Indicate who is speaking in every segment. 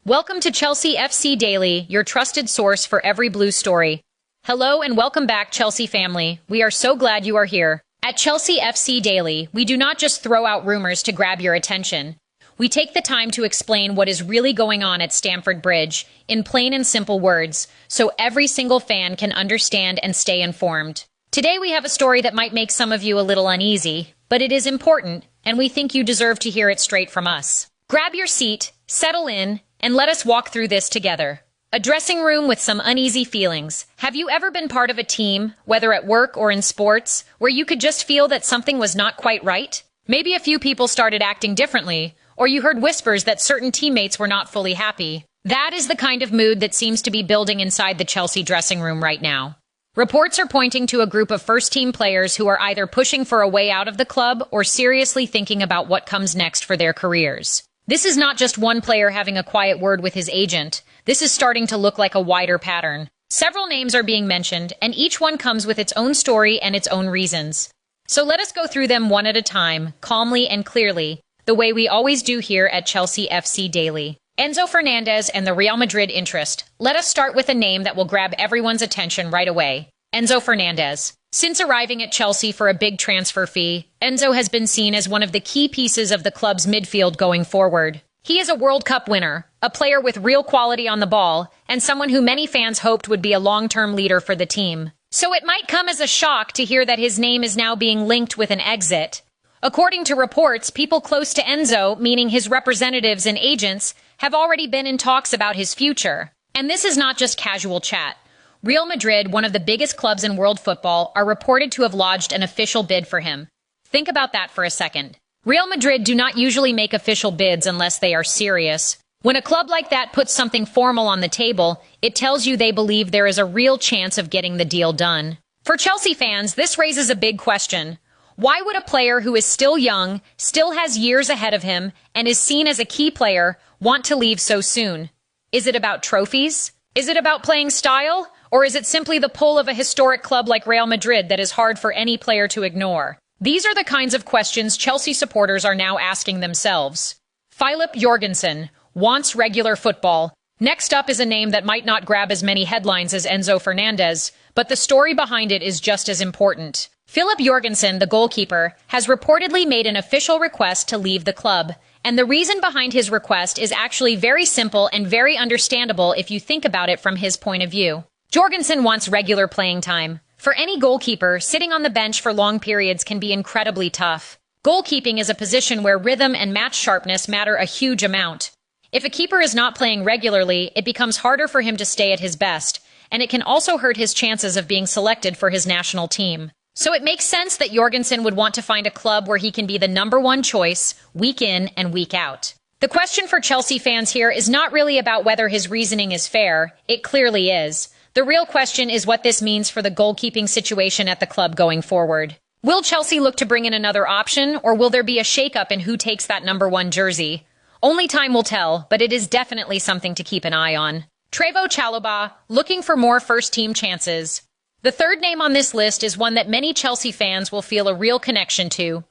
Speaker 1: Welcome to Chelsea FC Daily, your trusted source for every blue story. Hello and welcome back, Chelsea family. We are so glad you are here. At Chelsea FC Daily, we do not just throw out rumors to grab your attention. We take the time to explain what is really going on at Stamford Bridge in plain and simple words, so every single fan can understand and stay informed. Today we have a story that might make some of you a little uneasy, but it is important, and we think you deserve to hear it straight from us. Grab your seat, settle in, and let us walk through this together. A dressing room with some uneasy feelings. Have you ever been part of a team, whether at work or in sports, where you could just feel that something was not quite right? Maybe a few people started acting differently, or you heard whispers that certain teammates were not fully happy. That is the kind of mood that seems to be building inside the Chelsea dressing room right now. Reports are pointing to a group of first-team players who are either pushing for a way out of the club or seriously thinking about what comes next for their careers. This is not just one player having a quiet word with his agent. This is starting to look like a wider pattern. Several names are being mentioned, and each one comes with its own story and its own reasons. So let us go through them one at a time, calmly and clearly, the way we always do here at Chelsea FC Daily. Enzo Fernandez and the Real Madrid interest. Let us start with a name that will grab everyone's attention right away. Enzo Fernandez. Since arriving at Chelsea for a big transfer fee, Enzo has been seen as one of the key pieces of the club's midfield going forward. He is a World Cup winner, a player with real quality on the ball, and someone who many fans hoped would be a long-term leader for the team. So it might come as a shock to hear that his name is now being linked with an exit. According to reports, people close to Enzo, meaning his representatives and agents, have already been in talks about his future. And this is not just casual chat. Real Madrid, one of the biggest clubs in world football, are reported to have lodged an official bid for him. Think about that for a second. Real Madrid do not usually make official bids unless they are serious. When a club like that puts something formal on the table, it tells you they believe there is a real chance of getting the deal done. For Chelsea fans, this raises a big question. Why would a player who is still young, still has years ahead of him, and is seen as a key player, want to leave so soon? Is it about trophies? Is it about playing style? Or is it simply the pull of a historic club like Real Madrid that is hard for any player to ignore? These are the kinds of questions Chelsea supporters are now asking themselves. Philip Jorgensen wants regular football. Next up is a name that might not grab as many headlines as Enzo Fernandez, but the story behind it is just as important. Philip Jorgensen, the goalkeeper, has reportedly made an official request to leave the club. And the reason behind his request is actually very simple and very understandable if you think about it from his point of view. Jorgensen wants regular playing time. For any goalkeeper, sitting on the bench for long periods can be incredibly tough. Goalkeeping is a position where rhythm and match sharpness matter a huge amount. If a keeper is not playing regularly, it becomes harder for him to stay at his best, and it can also hurt his chances of being selected for his national team. So it makes sense that Jorgensen would want to find a club where he can be the number one choice, week in and week out. The question for Chelsea fans here is not really about whether his reasoning is fair. It clearly is. The real question is what this means for the goalkeeping situation at the club going forward. Will Chelsea look to bring in another option, or will there be a shakeup in who takes that number one jersey? Only time will tell, but it is definitely something to keep an eye on. Trevoh Chalobah, looking for more first-team chances. The third name on this list is one that many Chelsea fans will feel a real connection to.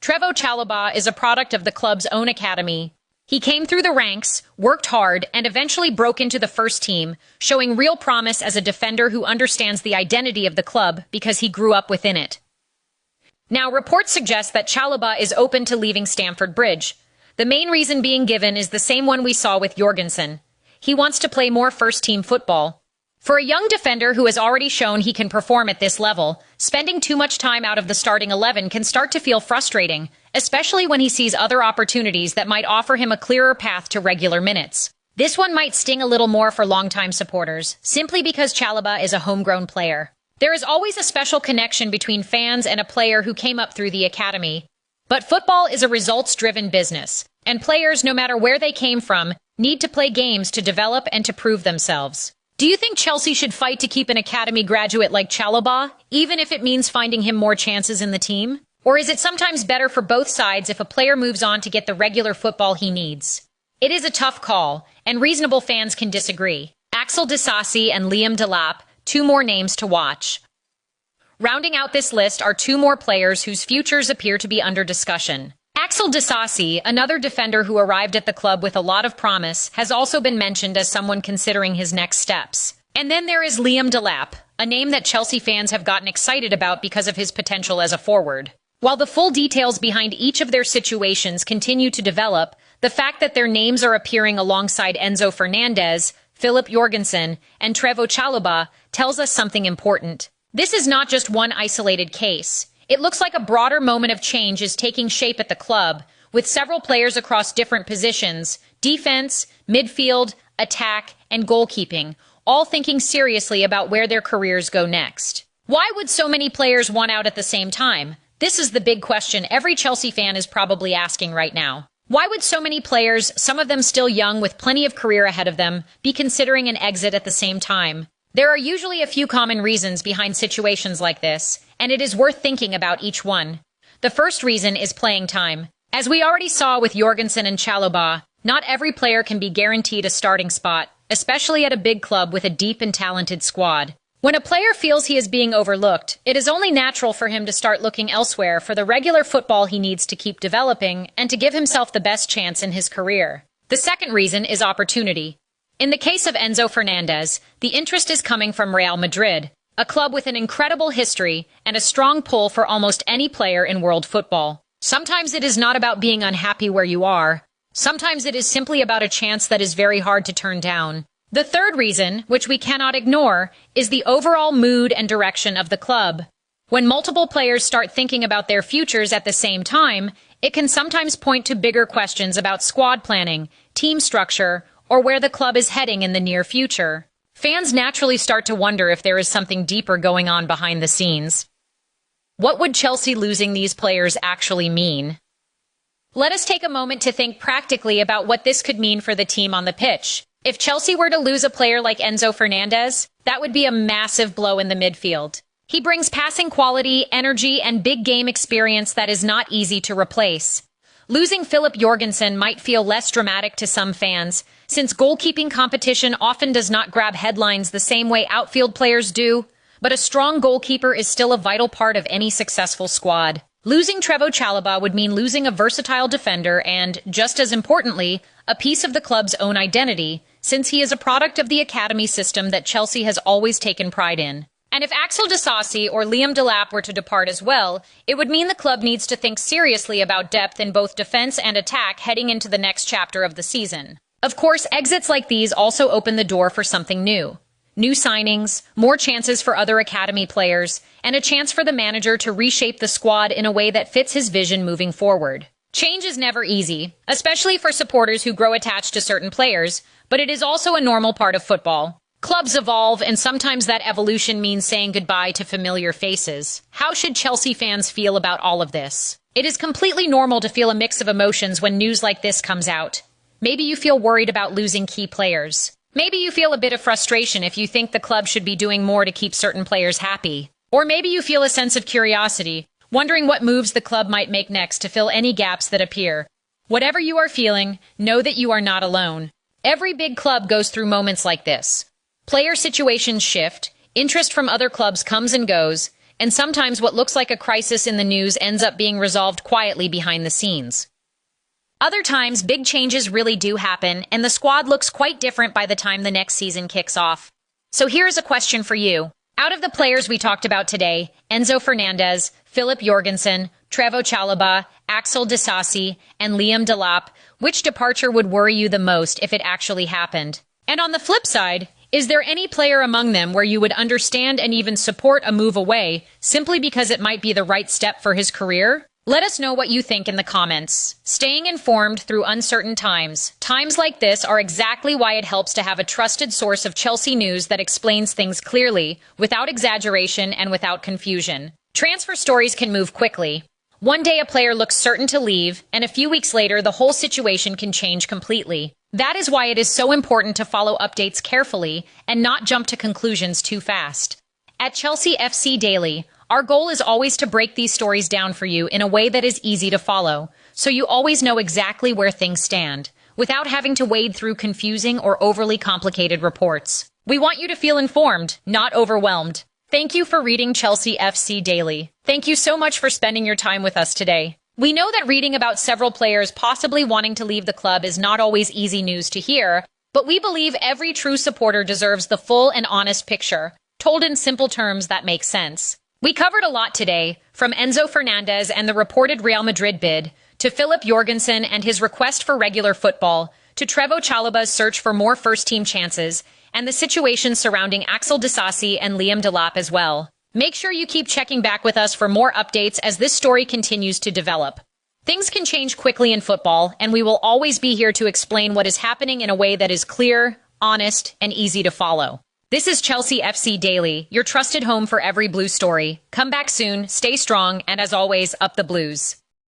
Speaker 1: Trevoh Chalobah is a product of the club's own academy. He came through the ranks, worked hard, and eventually broke into the first team, showing real promise as a defender who understands the identity of the club because he grew up within it. Now, reports suggest that Chalobah is open to leaving Stamford Bridge. The main reason being given is the same one we saw with Jorgensen. He wants to play more first-team football. For a young defender who has already shown he can perform at this level, spending too much time out of the starting 11 can start to feel frustrating, especially when he sees other opportunities that might offer him a clearer path to regular minutes. This one might sting a little more for longtime supporters, simply because Chalobah is a homegrown player. There is always a special connection between fans and a player who came up through the academy. But football is a results-driven business, and players, no matter where they came from, need to play games to develop and to prove themselves. Do you think Chelsea should fight to keep an academy graduate like Chalobah, even if it means finding him more chances in the team? Or is it sometimes better for both sides if a player moves on to get the regular football he needs? It is a tough call, and reasonable fans can disagree. Axel Disasi and Liam Delap, two more names to watch. Rounding out this list are two more players whose futures appear to be under discussion. Axel Disasi, another defender who arrived at the club with a lot of promise, has also been mentioned as someone considering his next steps. And then there is Liam Delap, a name that Chelsea fans have gotten excited about because of his potential as a forward. While the full details behind each of their situations continue to develop, the fact that their names are appearing alongside Enzo Fernandez, Philip Jorgensen, and Trevoh Chalobah tells us something important. This is not just one isolated case. It looks like a broader moment of change is taking shape at the club, with several players across different positions, defense, midfield, attack, and goalkeeping, all thinking seriously about where their careers go next. Why would so many players want out at the same time? This is the big question every Chelsea fan is probably asking right now. Why would so many players, some of them still young with plenty of career ahead of them, be considering an exit at the same time? There are usually a few common reasons behind situations like this, and it is worth thinking about each one. The first reason is playing time. As we already saw with Jorgensen and Chalobah, not every player can be guaranteed a starting spot, especially at a big club with a deep and talented squad. When a player feels he is being overlooked, it is only natural for him to start looking elsewhere for the regular football he needs to keep developing and to give himself the best chance in his career. The second reason is opportunity. In the case of Enzo Fernandez, the interest is coming from Real Madrid, a club with an incredible history and a strong pull for almost any player in world football. Sometimes it is not about being unhappy where you are. Sometimes it is simply about a chance that is very hard to turn down. The third reason, which we cannot ignore, is the overall mood and direction of the club. When multiple players start thinking about their futures at the same time, it can sometimes point to bigger questions about squad planning, team structure, or where the club is heading in the near future. Fans naturally start to wonder if there is something deeper going on behind the scenes. What would Chelsea losing these players actually mean? Let us take a moment to think practically about what this could mean for the team on the pitch. If Chelsea were to lose a player like Enzo Fernandez, that would be a massive blow in the midfield. He brings passing quality, energy, and big game experience that is not easy to replace. Losing Philip Jorgensen might feel less dramatic to some fans, since goalkeeping competition often does not grab headlines the same way outfield players do, but a strong goalkeeper is still a vital part of any successful squad. Losing Trevoh Chalobah would mean losing a versatile defender and, just as importantly, a piece of the club's own identity, since he is a product of the academy system that Chelsea has always taken pride in. And if Axel Disasi or Liam Delap were to depart as well, it would mean the club needs to think seriously about depth in both defense and attack heading into the next chapter of the season. Of course, exits like these also open the door for something new. New signings, more chances for other academy players, and a chance for the manager to reshape the squad in a way that fits his vision moving forward. Change is never easy, especially for supporters who grow attached to certain players, but it is also a normal part of football. Clubs evolve, and sometimes that evolution means saying goodbye to familiar faces. How should Chelsea fans feel about all of this? It is completely normal to feel a mix of emotions when news like this comes out. Maybe you feel worried about losing key players. Maybe you feel a bit of frustration if you think the club should be doing more to keep certain players happy. Or maybe you feel a sense of curiosity, wondering what moves the club might make next to fill any gaps that appear. Whatever you are feeling, know that you are not alone. Every big club goes through moments like this. Player situations shift, interest from other clubs comes and goes, and sometimes what looks like a crisis in the news ends up being resolved quietly behind the scenes. Other times, big changes really do happen, and the squad looks quite different by the time the next season kicks off. So here's a question for you. Out of the players we talked about today, Enzo Fernandez, Philip Jorgensen, Trevoh Chalobah, Axel Disasi, and Liam Delap, which departure would worry you the most if it actually happened? And on the flip side, is there any player among them where you would understand and even support a move away simply because it might be the right step for his career? Let us know what you think in the comments. Staying informed through uncertain times. Times like this are exactly why it helps to have a trusted source of Chelsea news that explains things clearly, without exaggeration and without confusion. Transfer stories can move quickly. One day a player looks certain to leave, and a few weeks later the whole situation can change completely. That is why it is so important to follow updates carefully and not jump to conclusions too fast. At Chelsea FC Daily, our goal is always to break these stories down for you in a way that is easy to follow, so you always know exactly where things stand, without having to wade through confusing or overly complicated reports. We want you to feel informed, not overwhelmed. Thank you for reading Chelsea FC Daily. Thank you so much for spending your time with us today. We know that reading about several players possibly wanting to leave the club is not always easy news to hear, but we believe every true supporter deserves the full and honest picture, told in simple terms that make sense. We covered a lot today, from Enzo Fernandez and the reported Real Madrid bid, to Philip Jorgensen and his request for regular football, to Trevoh Chalobah's search for more first-team chances, and the situation surrounding Axel Disasi and Liam Delap as well. Make sure you keep checking back with us for more updates as this story continues to develop. Things can change quickly in football, and we will always be here to explain what is happening in a way that is clear, honest, and easy to follow. This is Chelsea FC Daily, your trusted home for every blue story. Come back soon, stay strong, and as always, up the Blues.